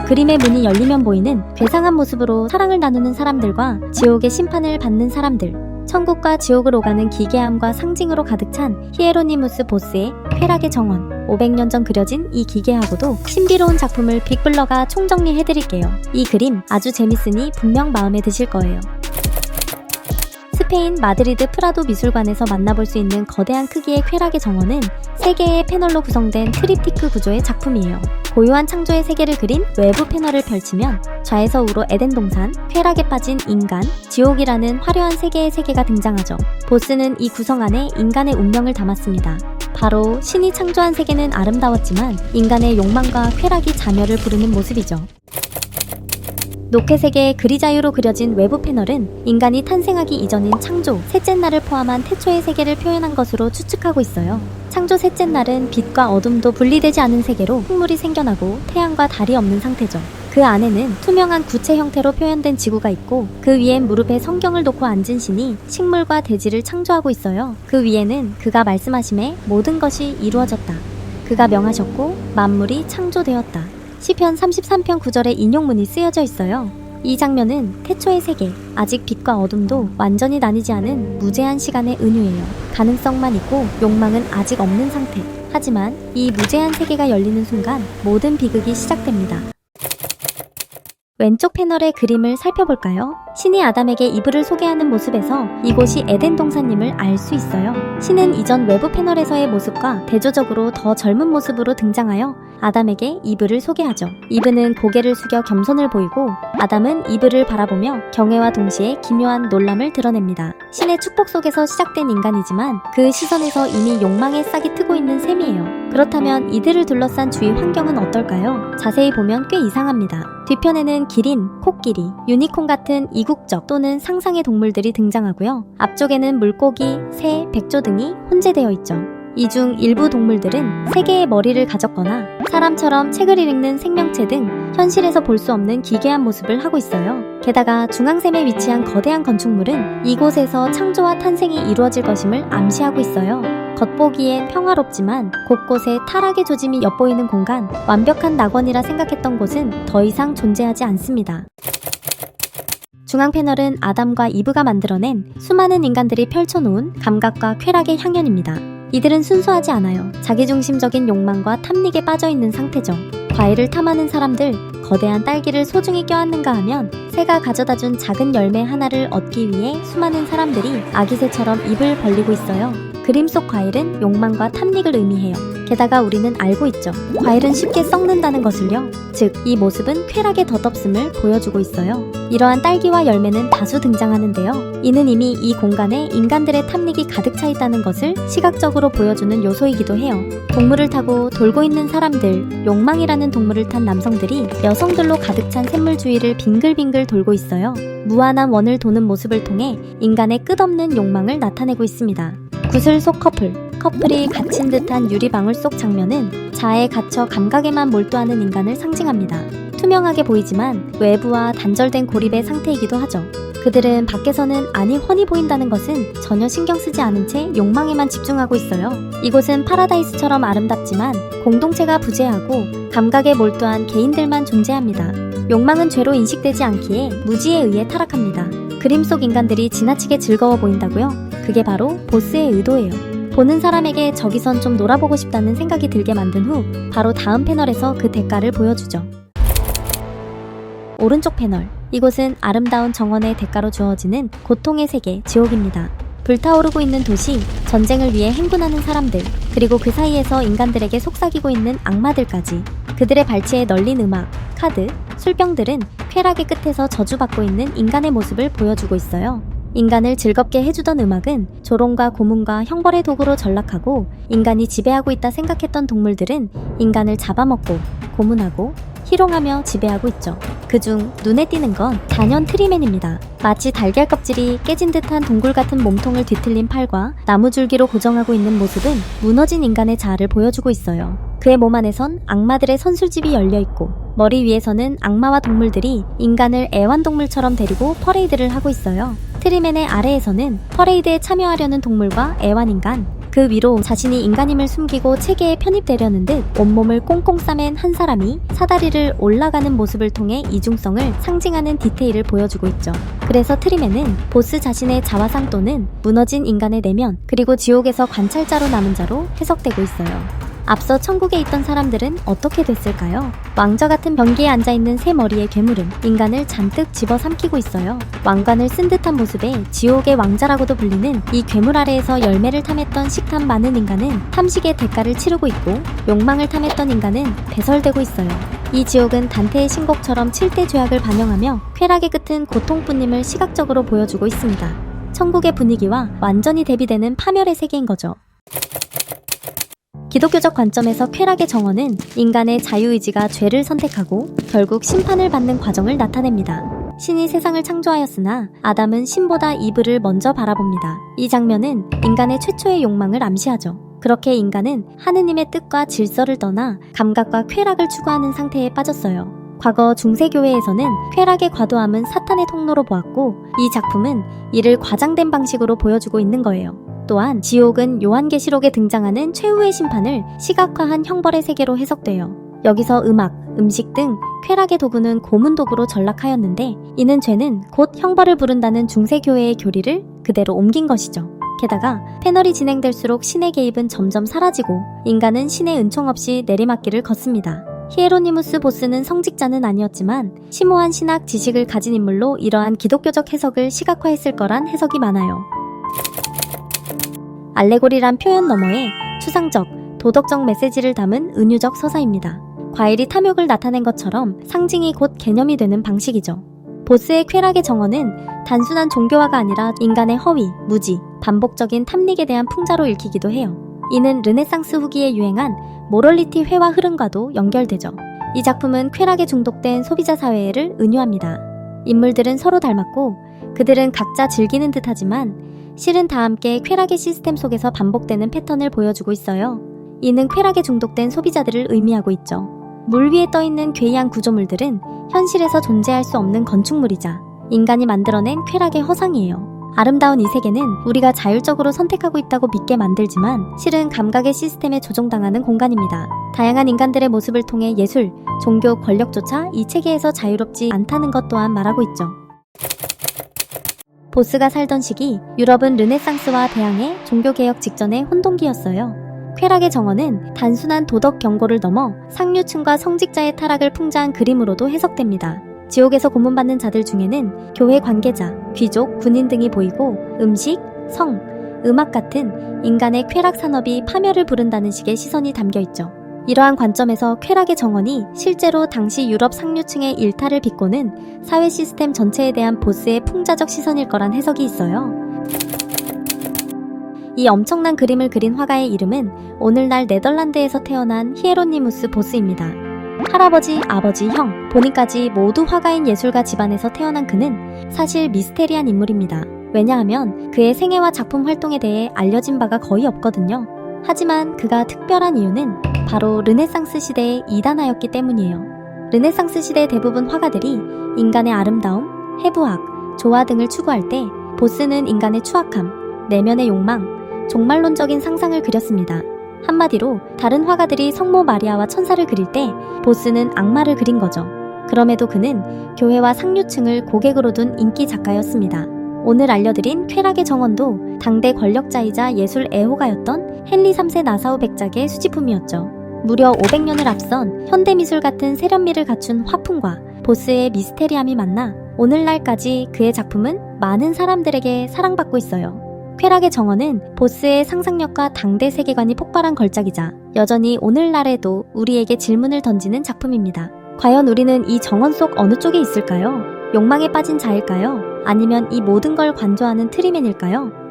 그림의 문이 열리면 보이는 괴상한 모습으로 사랑을 나누는 사람들과 지옥의 심판을 받는 사람들, 천국과 지옥을 오가는 기괴함과 상징으로 가득 찬 히에로니무스 보스의 쾌락의 정원. 500년 전 그려진 이 기괴하고도 신비로운 작품을 빅블러가 총정리해드릴게요. 이 그림 아주 재밌으니 분명 마음에 드실 거예요. 스페인 마드리드 프라도 미술관에서 만나볼 수 있는 거대한 크기의 쾌락의 정원은 3개의 패널로 구성된 트립티크 구조의 작품이에요. 고요한 창조의 세계를 그린 외부 패널을 펼치면 좌에서 우로 에덴 동산, 쾌락에 빠진 인간, 지옥이라는 화려한 3개의 세계가 등장하죠. 보스는 이 구성 안에 인간의 운명을 담았습니다. 바로 신이 창조한 세계는 아름다웠지만 인간의 욕망과 쾌락이 자멸을 부르는 모습이죠. 녹회색의 그리자유로 그려진 외부 패널은 인간이 탄생하기 이전인 창조, 셋째 날을 포함한 태초의 세계를 표현한 것으로 추측하고 있어요. 창조 셋째 날은 빛과 어둠도 분리되지 않은 세계로 흙물이 생겨나고 태양과 달이 없는 상태죠. 그 안에는 투명한 구체 형태로 표현된 지구가 있고 그 위엔 무릎에 성경을 놓고 앉은 신이 식물과 대지를 창조하고 있어요. 그 위에는 그가 말씀하심에 모든 것이 이루어졌다. 그가 명하셨고 만물이 창조되었다. 시편 33편 9절에 인용문이 쓰여져 있어요. 이 장면은 태초의 세계, 아직 빛과 어둠도 완전히 나뉘지 않은 무제한 시간의 은유예요. 가능성만 있고 욕망은 아직 없는 상태. 하지만 이 무제한 세계가 열리는 순간 모든 비극이 시작됩니다. 왼쪽 패널의 그림을 살펴볼까요? 신이 아담에게 이브를 소개하는 모습에서 이곳이 에덴 동산임을 알 수 있어요. 신은 이전 외부 패널에서의 모습과 대조적으로 더 젊은 모습으로 등장하여 아담에게 이브를 소개하죠. 이브는 고개를 숙여 겸손을 보이고 아담은 이브를 바라보며 경외와 동시에 기묘한 놀람을 드러냅니다. 신의 축복 속에서 시작된 인간이지만 그 시선에서 이미 욕망의 싹이 트고 있는 셈이에요. 그렇다면 이들을 둘러싼 주위 환경은 어떨까요? 자세히 보면 꽤 이상합니다. 뒤편에는 기린, 코끼리, 유니콘 같은 이국적 또는 상상의 동물들이 등장하고요. 앞쪽에는 물고기, 새, 백조 등이 혼재되어 있죠. 이 중 일부 동물들은 3개의 머리를 가졌거나 사람처럼 책을 읽는 생명체 등 현실에서 볼 수 없는 기괴한 모습을 하고 있어요. 게다가 중앙샘에 위치한 거대한 건축물은 이곳에서 창조와 탄생이 이루어질 것임을 암시하고 있어요. 겉보기엔 평화롭지만 곳곳에 타락의 조짐이 엿보이는 공간, 완벽한 낙원이라 생각했던 곳은 더 이상 존재하지 않습니다. 중앙 패널은 아담과 이브가 만들어낸 수많은 인간들이 펼쳐놓은 감각과 쾌락의 향연입니다. 이들은 순수하지 않아요. 자기중심적인 욕망과 탐닉에 빠져있는 상태죠. 과일을 탐하는 사람들, 거대한 딸기를 소중히 껴안는가 하면 새가 가져다준 작은 열매 하나를 얻기 위해 수많은 사람들이 아기새처럼 입을 벌리고 있어요. 그림 속 과일은 욕망과 탐닉을 의미해요. 게다가 우리는 알고 있죠. 과일은 쉽게 썩는다는 것을요. 즉, 이 모습은 쾌락의 덧없음을 보여주고 있어요. 이러한 딸기와 열매는 다수 등장하는데요. 이는 이미 이 공간에 인간들의 탐닉이 가득 차 있다는 것을 시각적으로 보여주는 요소이기도 해요. 동물을 타고 돌고 있는 사람들, 욕망이라는 동물을 탄 남성들이 여성들로 가득 찬 샘물 주위를 빙글빙글 돌고 있어요. 무한한 원을 도는 모습을 통해 인간의 끝없는 욕망을 나타내고 있습니다. 구슬 속 커플이 갇힌 듯한 유리방울 속 장면은 자아에 갇혀 감각에만 몰두하는 인간을 상징합니다. 투명하게 보이지만 외부와 단절된 고립의 상태이기도 하죠. 그들은 밖에서는 안이 훤히 보인다는 것은 전혀 신경 쓰지 않은 채 욕망에만 집중하고 있어요. 이곳은 파라다이스처럼 아름답지만 공동체가 부재하고 감각에 몰두한 개인들만 존재합니다. 욕망은 죄로 인식되지 않기에 무지에 의해 타락합니다. 그림 속 인간들이 지나치게 즐거워 보인다고요? 그게 바로 보스의 의도예요. 보는 사람에게 저기선 좀 놀아보고 싶다는 생각이 들게 만든 후 바로 다음 패널에서 그 대가를 보여주죠. 오른쪽 패널, 이곳은 아름다운 정원의 대가로 주어지는 고통의 세계, 지옥입니다. 불타오르고 있는 도시, 전쟁을 위해 행군하는 사람들, 그리고 그 사이에서 인간들에게 속삭이고 있는 악마들까지. 그들의 발치에 널린 음악, 카드, 술병들은 쾌락의 끝에서 저주받고 있는 인간의 모습을 보여주고 있어요. 인간을 즐겁게 해주던 음악은 조롱과 고문과 형벌의 도구로 전락하고 인간이 지배하고 있다 생각했던 동물들은 인간을 잡아먹고 고문하고 희롱하며 지배하고 있죠. 그중 눈에 띄는 건 단연 트리맨입니다. 마치 달걀 껍질이 깨진 듯한 동굴 같은 몸통을 뒤틀린 팔과 나무줄기로 고정하고 있는 모습은 무너진 인간의 자아를 보여주고 있어요. 그의 몸 안에선 악마들의 선술집이 열려있고 머리 위에서는 악마와 동물들이 인간을 애완동물처럼 데리고 퍼레이드를 하고 있어요. 트리맨의 아래에서는 퍼레이드에 참여하려는 동물과 애완인간, 그 위로 자신이 인간임을 숨기고 체계에 편입되려는 듯 온몸을 꽁꽁 싸맨 한 사람이 사다리를 올라가는 모습을 통해 이중성을 상징하는 디테일을 보여주고 있죠. 그래서 트림에는 보스 자신의 자화상 또는 무너진 인간의 내면, 그리고 지옥에서 관찰자로 남은 자로 해석되고 있어요. 앞서 천국에 있던 사람들은 어떻게 됐을까요? 왕좌 같은 변기에 앉아있는 새 머리의 괴물은 인간을 잔뜩 집어삼키고 있어요. 왕관을 쓴 듯한 모습에 지옥의 왕자라고도 불리는 이 괴물 아래에서 열매를 탐했던 식탐 많은 인간은 탐식의 대가를 치르고 있고, 욕망을 탐했던 인간은 배설되고 있어요. 이 지옥은 단테의 신곡처럼 7대 죄악을 반영하며 쾌락의 끝은 고통뿐임을 시각적으로 보여주고 있습니다. 천국의 분위기와 완전히 대비되는 파멸의 세계인 거죠. 기독교적 관점에서 쾌락의 정언은 인간의 자유의지가 죄를 선택하고 결국 심판을 받는 과정을 나타냅니다. 신이 세상을 창조하였으나 아담은 신보다 이브를 먼저 바라봅니다. 이 장면은 인간의 최초의 욕망을 암시하죠. 그렇게 인간은 하느님의 뜻과 질서를 떠나 감각과 쾌락을 추구하는 상태에 빠졌어요. 과거 중세교회에서는 쾌락의 과도함은 사탄의 통로로 보았고, 이 작품은 이를 과장된 방식으로 보여주고 있는 거예요. 또한 지옥은 요한계시록에 등장하는 최후의 심판을 시각화한 형벌의 세계로 해석돼요. 여기서 음악, 음식 등 쾌락의 도구는 고문 도구로 전락하였는데, 이는 죄는 곧 형벌을 부른다는 중세교회의 교리를 그대로 옮긴 것이죠. 게다가 패널이 진행될수록 신의 개입은 점점 사라지고 인간은 신의 은총 없이 내리막길을 걷습니다. 히에로니무스 보스는 성직자는 아니었지만 심오한 신학 지식을 가진 인물로 이러한 기독교적 해석을 시각화했을 거란 해석이 많아요. 알레고리란 표현 너머에 추상적, 도덕적 메시지를 담은 은유적 서사입니다. 과일이 탐욕을 나타낸 것처럼 상징이 곧 개념이 되는 방식이죠. 보스의 쾌락의 정언은 단순한 종교화가 아니라 인간의 허위, 무지, 반복적인 탐닉에 대한 풍자로 읽히기도 해요. 이는 르네상스 후기에 유행한 모럴리티 회화 흐름과도 연결되죠. 이 작품은 쾌락에 중독된 소비자 사회를 은유합니다. 인물들은 서로 닮았고 그들은 각자 즐기는 듯하지만 실은 다 함께 쾌락의 시스템 속에서 반복되는 패턴을 보여주고 있어요. 이는 쾌락에 중독된 소비자들을 의미하고 있죠. 물 위에 떠있는 괴이한 구조물들은 현실에서 존재할 수 없는 건축물이자 인간이 만들어낸 쾌락의 허상이에요. 아름다운 이 세계는 우리가 자율적으로 선택하고 있다고 믿게 만들지만 실은 감각의 시스템에 조종당하는 공간입니다. 다양한 인간들의 모습을 통해 예술, 종교, 권력조차 이 체계에서 자유롭지 않다는 것 또한 말하고 있죠. 보스가 살던 시기, 유럽은 르네상스와 대항해 종교개혁 직전의 혼동기였어요. 쾌락의 정언은 단순한 도덕 경고를 넘어 상류층과 성직자의 타락을 풍자한 그림으로도 해석됩니다. 지옥에서 고문받는 자들 중에는 교회 관계자, 귀족, 군인 등이 보이고 음식, 성, 음악 같은 인간의 쾌락 산업이 파멸을 부른다는 식의 시선이 담겨있죠. 이러한 관점에서 쾌락의 정언이 실제로 당시 유럽 상류층의 일탈을 비꼬는 사회 시스템 전체에 대한 보스의 풍자적 시선일 거란 해석이 있어요. 이 엄청난 그림을 그린 화가의 이름은 오늘날 네덜란드에서 태어난 히에로니무스 보스입니다. 할아버지, 아버지, 형, 본인까지 모두 화가인 예술가 집안에서 태어난 그는 사실 미스테리한 인물입니다. 왜냐하면 그의 생애와 작품 활동에 대해 알려진 바가 거의 없거든요. 하지만 그가 특별한 이유는 바로 르네상스 시대의 이단하였기 때문이에요. 르네상스 시대 대부분 화가들이 인간의 아름다움, 해부학, 조화 등을 추구할 때 보스는 인간의 추악함, 내면의 욕망, 종말론적인 상상을 그렸습니다. 한마디로 다른 화가들이 성모 마리아와 천사를 그릴 때 보스는 악마를 그린 거죠. 그럼에도 그는 교회와 상류층을 고객으로 둔 인기 작가였습니다. 오늘 알려드린 쾌락의 정언도 당대 권력자이자 예술 애호가였던 헨리 3세 나사우 백작의 수집품이었죠. 무려 500년을 앞선 현대미술 같은 세련미를 갖춘 화풍과 보스의 미스테리함이 만나 오늘날까지 그의 작품은 많은 사람들에게 사랑받고 있어요. 쾌락의 정언은 보스의 상상력과 당대 세계관이 폭발한 걸작이자 여전히 오늘날에도 우리에게 질문을 던지는 작품입니다. 과연 우리는 이 정언 속 어느 쪽에 있을까요? 욕망에 빠진 자일까요? 아니면 이 모든 걸 관조하는 트리맨일까요?